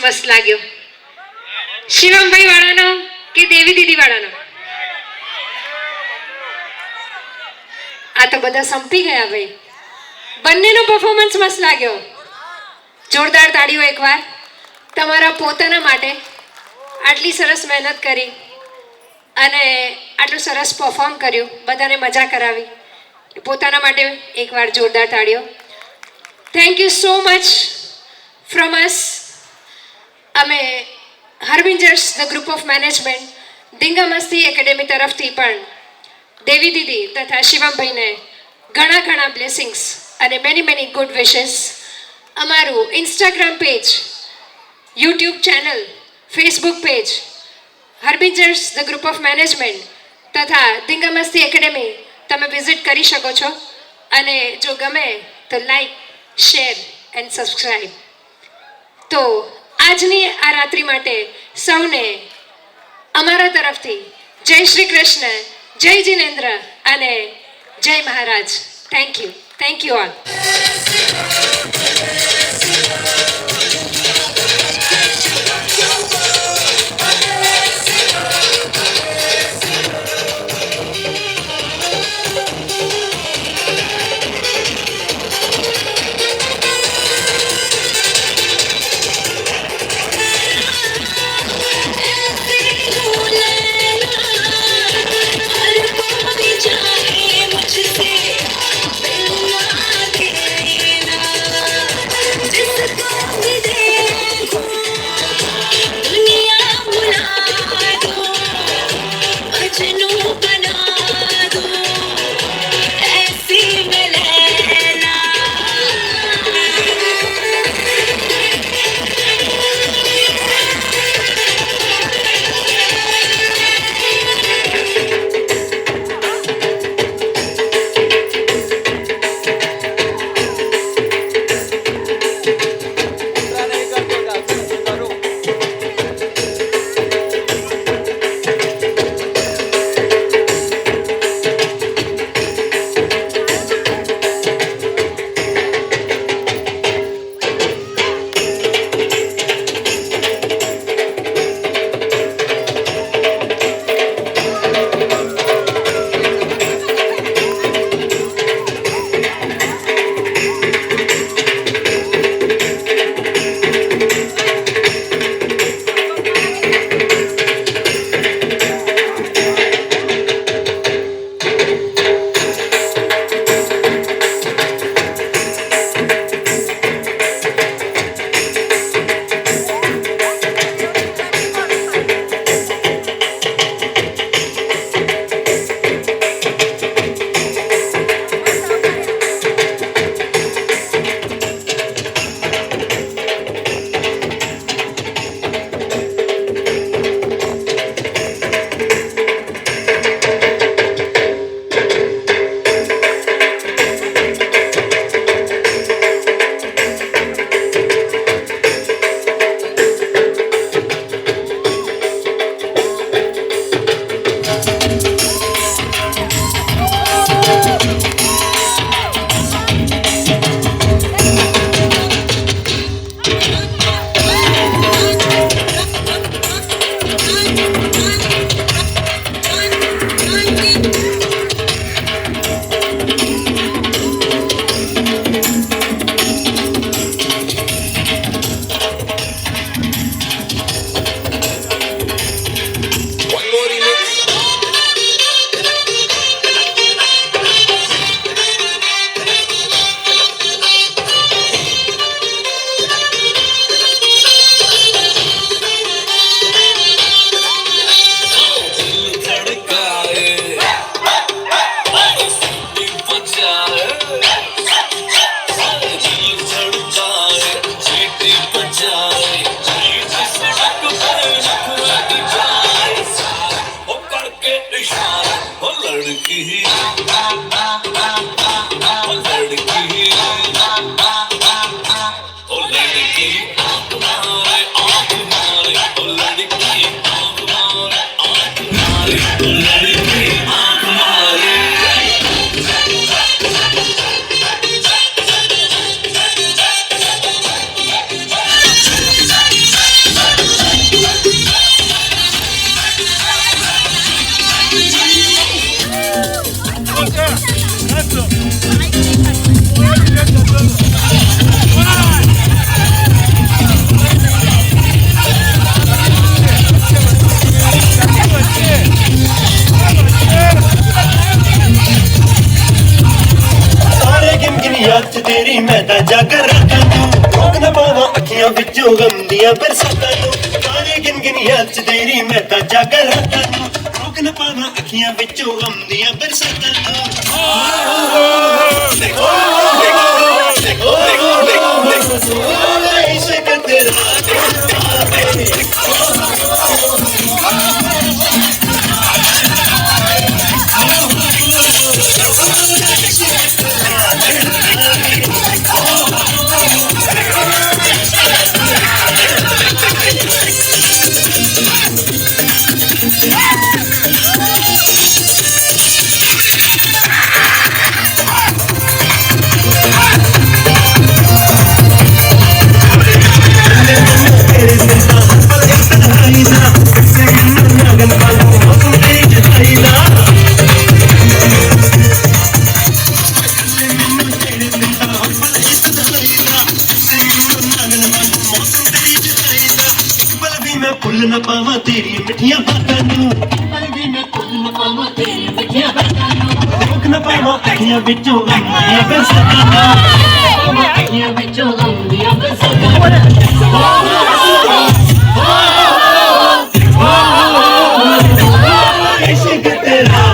મસ્ત લાગ્યો? શિવમભાઈ વાળાનો કે દેવી દીદી વાળાનો? આ તો બધા સંપી ગયા ભાઈ. બંનેનો પરફોર્મન્સ મસ્ત લાગ્યો. જોરદાર તાળીઓ એકવાર તમારા પોતાના માટે. આટલી સરસ મહેનત કરી અને આટલું સરસ પરફોર્મ કર્યું, બધાને મજા કરાવી. પોતાના માટે એકવાર જોરદાર તાળીઓ. Thank you so much from us. અમે હરવિંજર્સ the group of management Dhinga Masti academy તરફથી પણ દેવી દીદી તથા શિવમભાઈને ઘણા ઘણા બ્લેસિંગ્સ અને મેની ગુડ વિશેસ. અમારું Instagram page, YouTube channel, Facebook page હરવિંજર્સ ધ ગ્રુપ ઓફ મેનેજમેન્ટ તથા ધીંગા મસ્તી એકેડેમી તમે વિઝિટ કરી શકો છો. અને જો ગમે તો લાઈક, શેર એન્ડ સબસ્ક્રાઈબ. તો આજની આ રાત્રિ માટે સૌને અમારા તરફથી જય શ્રી કૃષ્ણ, જય જિનેન્દ્ર અને જય મહારાજ. Thank you all. ਅੱਖੀਆਂ ਵਿੱਚੋਂ ਗਮ ਦੀਆਂ ਬਰਸਾਤਾਂ ਨੂੰ ਤਾਰੇ ਗਿਣ ਗਿਣ ਯਾਦ ਚ ਤੇਰੀ ਮੈਂ ਤਾਂ ਜਾਗਰ ਰਾਤਾਂ ਨੂੰ ਰੋਕ ਨਾ ਪਾਵਾਂ ਅੱਖੀਆਂ ਵਿੱਚੋਂ ਗਮ ਦੀਆਂ ਬਰਸਾਤਾਂ ਨੂੰ ਦੇਖੋ ਦੇਖੋ ਦੇਖੋ ਦੇਖੋ ਇਸ਼ਕ ਤੇਰਾ ਭੁੱਲ ਨਾ ਪਾਵਾਂ ਤੇਰੀਆਂ ਮਿੱਠੀਆਂ ਬਾਤਾਂ ਨੂੰ ਪਰ ਵੀ ਮੈਂ ਭੁੱਲ ਨਾ ਪਾਵਾਂ ਤੇਰੀਆਂ ਮਿੱਠੀਆਂ ਬਾਤਾਂ ਨੂੰ ਰੋਕ ਨਾ ਪਾਵਾਂ ਅੱਖੀਆਂ ਵਿੱਚੋਂ ਗਮ ਦੀਆਂ ਬਰਸਾਤਾਂ ਨੂੰ ਅੱਖੀਆਂ ਵਿੱਚੋਂ ਗਮ ਦੀਆਂ ਬਰਸਾਤਾਂ ਇਸ਼ਕ ਤੇਰਾ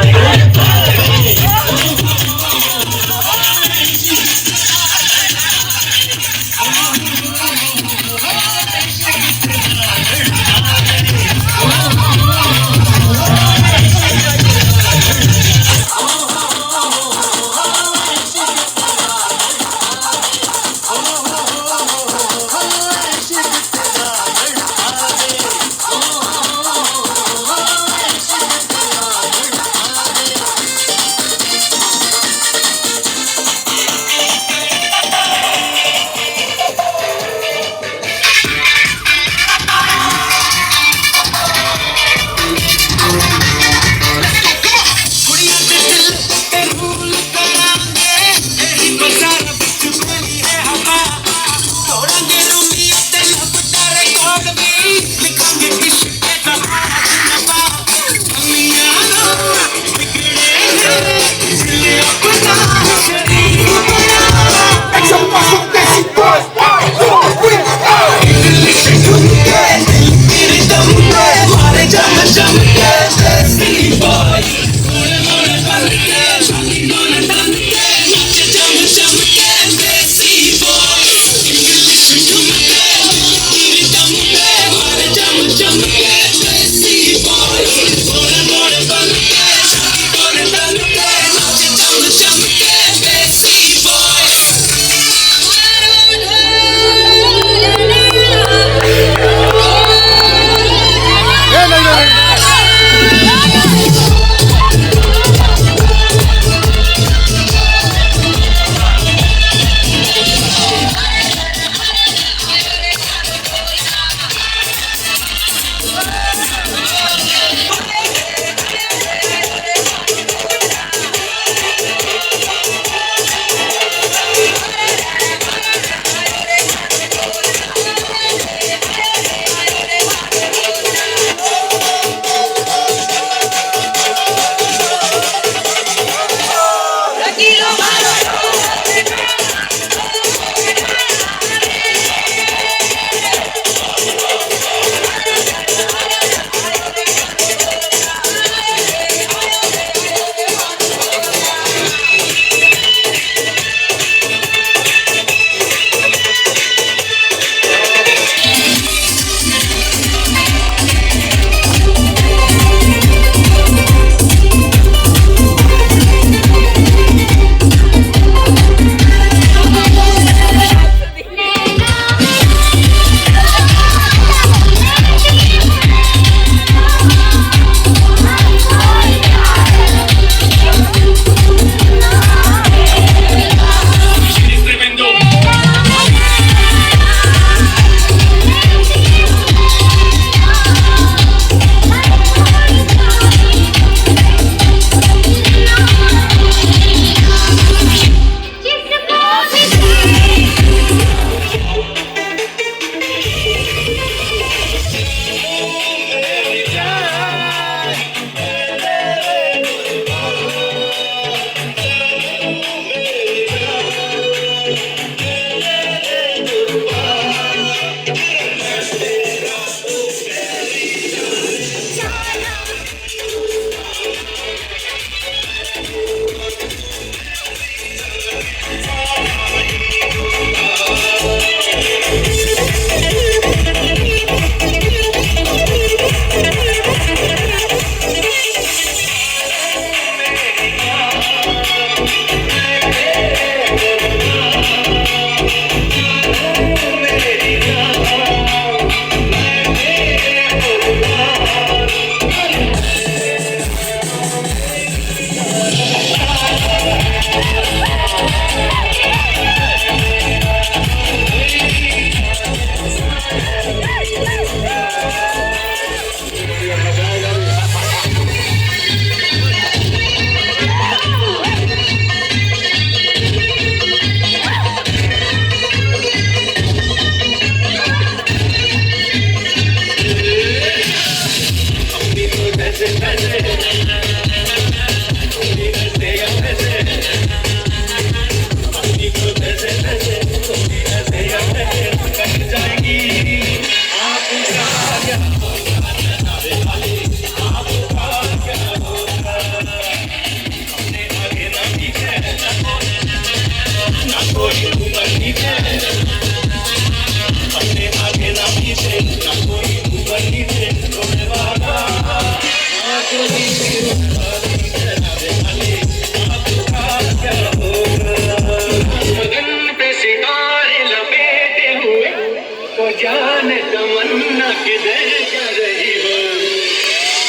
जाने तमन्ना किधर जा रही हो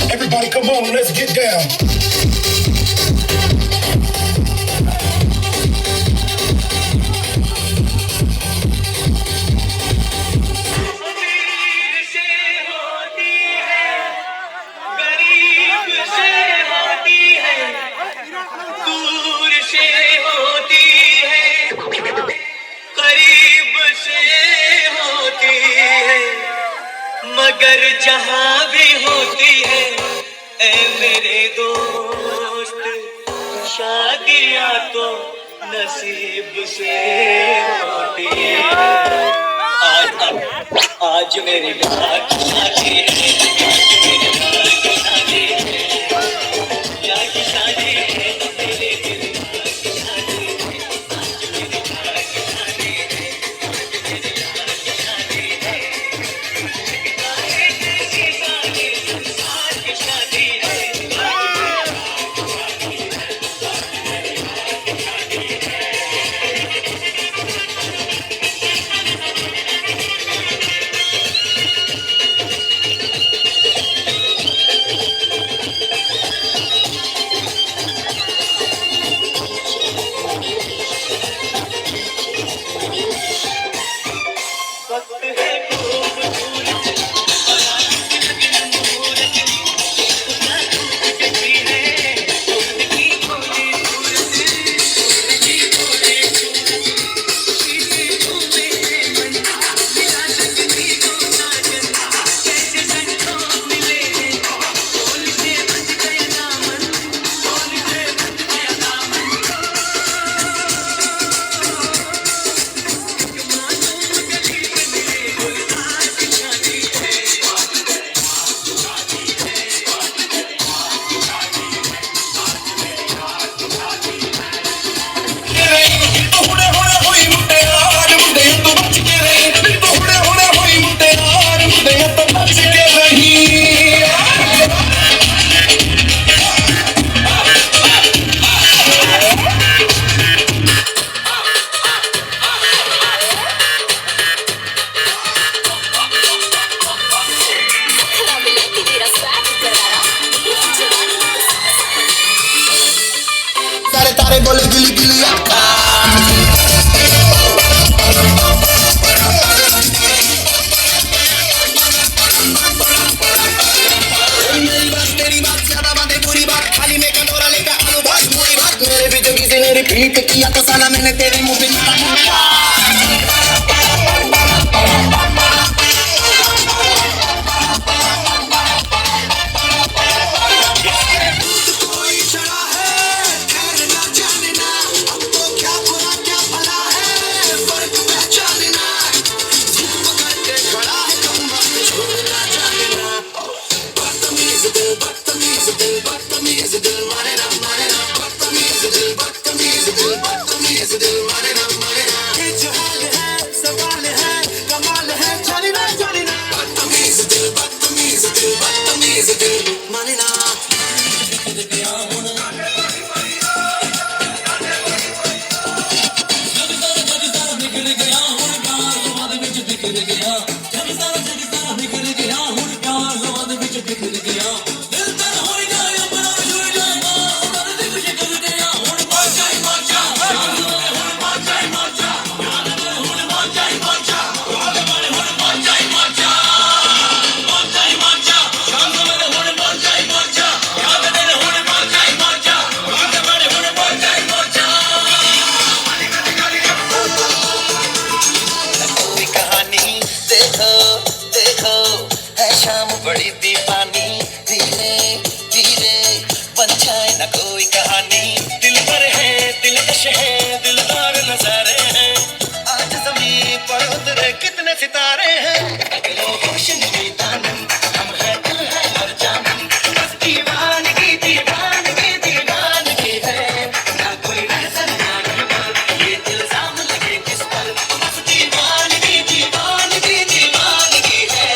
Everybody, come on, let's get down. दूर से होती है करीब से होती है मगर जहां भी होती है ऐ मेरे दोस्त शादियां तो नसीब से होती है आज मेरी बात शादी है आज मेरी बात शादी है आज शादी है तेरे दिल की शादी है आज मेरी बात शादी है आज मेरी बात शादी है आज शादी है कोई कहानी देखो देखो है शाम बड़ी दीवानी धीरे धीरे बन जाए ना कोई कहानी दिल पर है दिलकश है दिलदार नजारे हैं आज जमीन पर उतरे कितने सितारे हैं अगले रोशन में दानम हम है दिल है हर जामन बस दीवानगी दीवानगी दीवानगी है ना कोई रहसन ना रहमत ये इल्जाम लगे किस पर बस दीवानगी दीवानगी दीवानगी है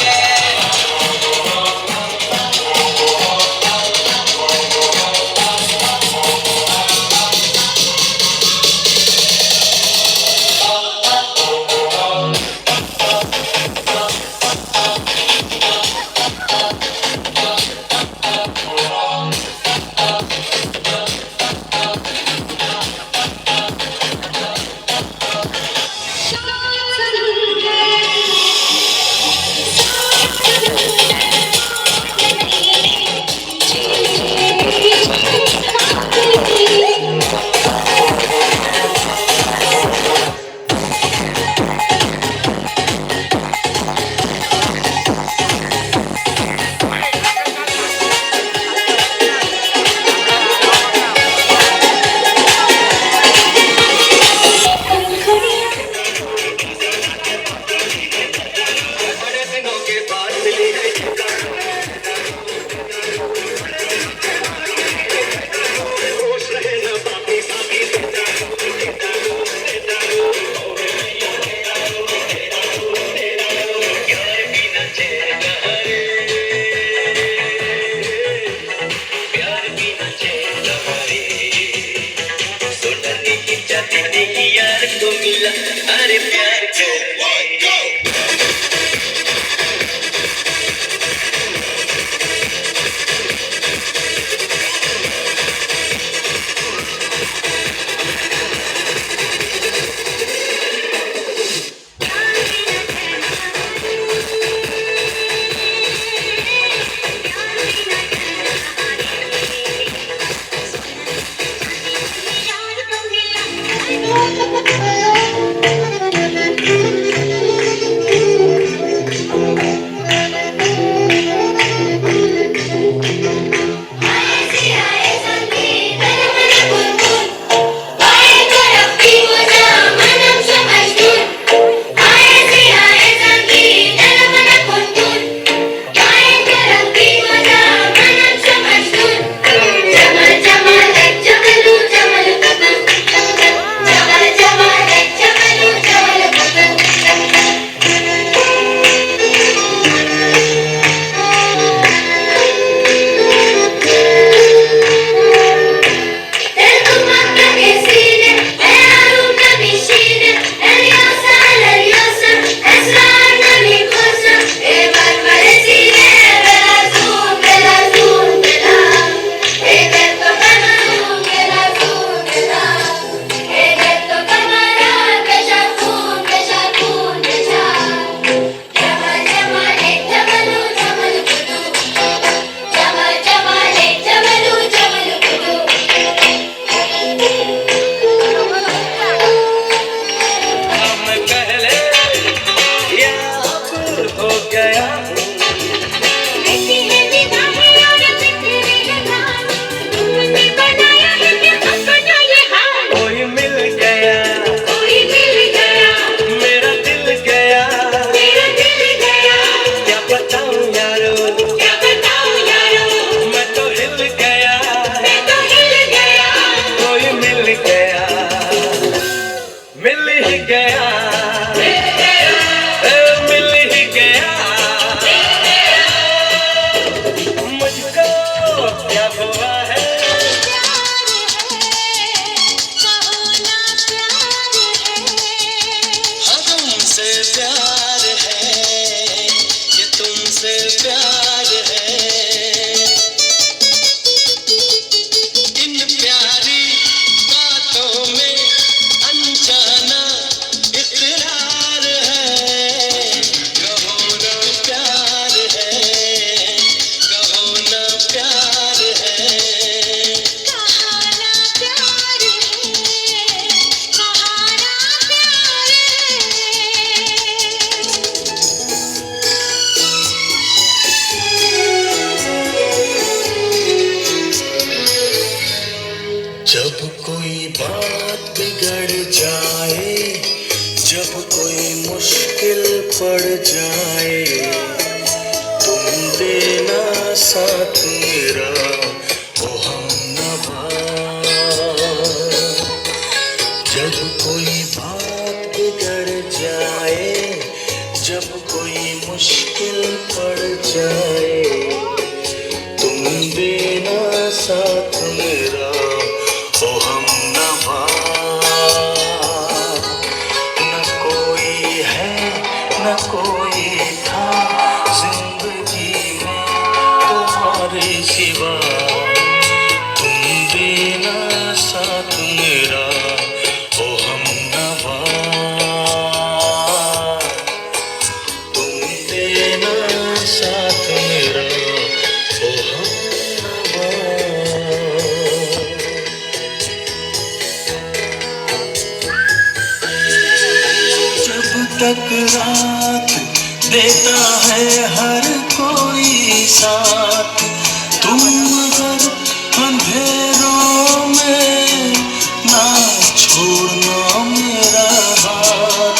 मुश्किल पड़ जाए तुम देना साथ मेरा ओ हमनवा। जब कोई बात बिगड़ जाए जब कोई मुश्किल पड़ जाए तुम देना साथ मेरा ओ हमनवा। न कोई है न कोई था जिंदगी में तुम्हारे सिवा तुम देना साथ मेरा ओ हमनवा। तुम देना साथ मेरा ओ हमनवा। जब तक रात देता है हर कोई साथ तुम अगर अंधेरों में ना छोड़ना मेरा हाथ।